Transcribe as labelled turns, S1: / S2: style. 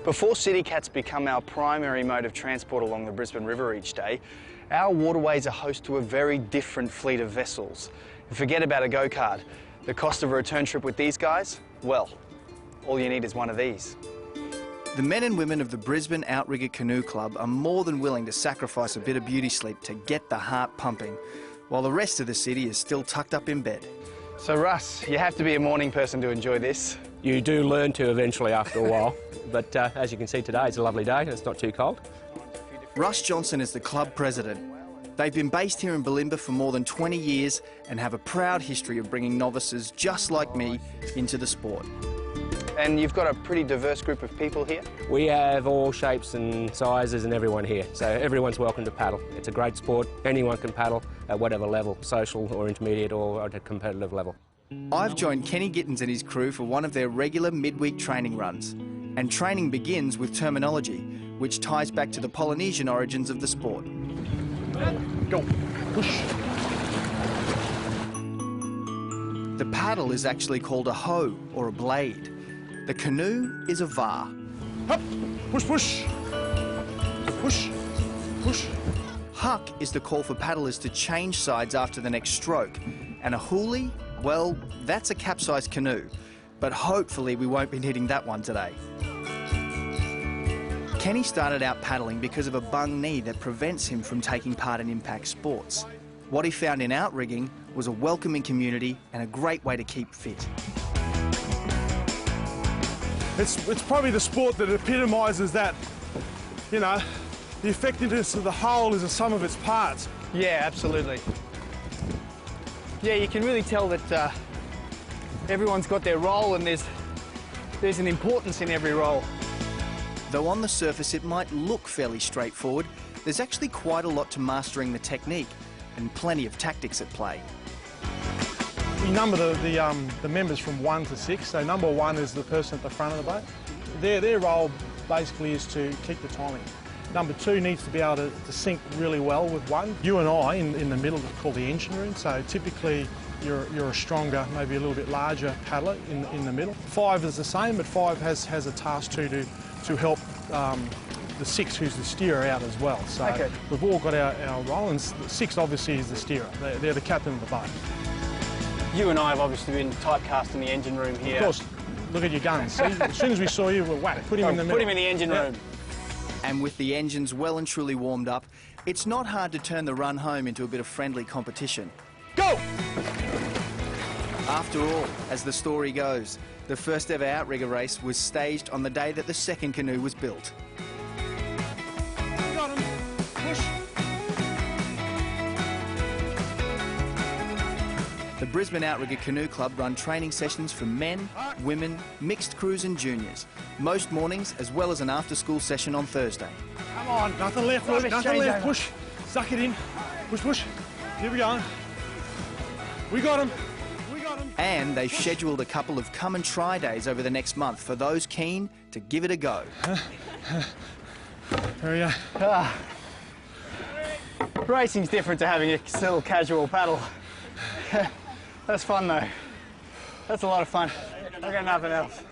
S1: Before city cats become our primary mode of transport along the Brisbane River each day, our waterways are host to a very different fleet of vessels. And forget about a go-kart. The cost of a return trip with these guys, well, all you need is one of these. The men and women of the Brisbane Outrigger Canoe Club are more than willing to sacrifice a bit of beauty sleep to get the heart pumping, while the rest of the city is still tucked up in bed. So Russ, you have to be a morning person to enjoy this.
S2: You do learn to eventually after a while, but as you can see today, it's a lovely day and it's not too cold.
S1: Russ Johnson is the club president. They've been based here in Bulimba for more than 20 years and have a proud history of bringing novices just like me into the sport. And you've got a pretty diverse group of people here?
S2: We have all shapes and sizes and everyone here, so everyone's welcome to paddle. It's a great sport, anyone can paddle at whatever level, social or intermediate or at a competitive level.
S1: I've joined Kenny Gittins and his crew for one of their regular midweek training runs. And training begins with terminology, which ties back to the Polynesian origins of the sport.
S3: Go, push.
S1: The paddle is actually called a hoe or a blade. The canoe is a var.
S3: Hup, push, push. Push, push.
S1: Huck is the call for paddlers to change sides after the next stroke. And a hoolie, well, that's a capsized canoe. But hopefully we won't be needing that one today. Kenny started out paddling because of a bung knee that prevents him from taking part in impact sports. What he found in outrigging was a welcoming community and a great way to keep fit.
S3: It's probably the sport that epitomises that, you know, the effectiveness of the whole is the sum of its parts.
S4: Yeah, absolutely. Yeah, you can really tell that everyone's got their role and there's an importance in every role.
S1: Though on the surface it might look fairly straightforward, there's actually quite a lot to mastering the technique and plenty of tactics at play.
S3: We number the members from 1 to 6, so number 1 is the person at the front of the boat. Their role basically is to keep the timing. Number 2 needs to be able to sync really well with 1. You and I in the middle are called the engine room, so typically you're a stronger, maybe a little bit larger paddler in the middle. 5 is the same, but 5 has a task to help the 6, who's the steerer, out as well. So okay. We've all got our role, and 6 obviously is the steerer. They're the captain of the boat.
S4: You and I have obviously been typecast in the engine room here.
S3: Of course. Look at your guns. See, as soon as we saw you, we're whack. Put him in the middle.
S4: Put him in the engine room.
S1: And with the engines well and truly warmed up, it's not hard to turn the run home into a bit of friendly competition.
S3: Go!
S1: After all, as the story goes, the first ever outrigger race was staged on the day that the second canoe was built.
S3: Got him. Push.
S1: The Brisbane Outrigger Canoe Club run training sessions for men, women, mixed crews and juniors, most mornings as well as an after-school session on Thursday.
S3: Come on, nothing left, Luke, nothing left, push. Suck it in, push, push. Here we go. We got him.
S1: And they've scheduled a couple of come and try days over the next month for those keen to give it a go.
S3: There we go.
S4: Racing's different to having a little casual paddle. That's fun though. That's a lot of fun. I got nothing else.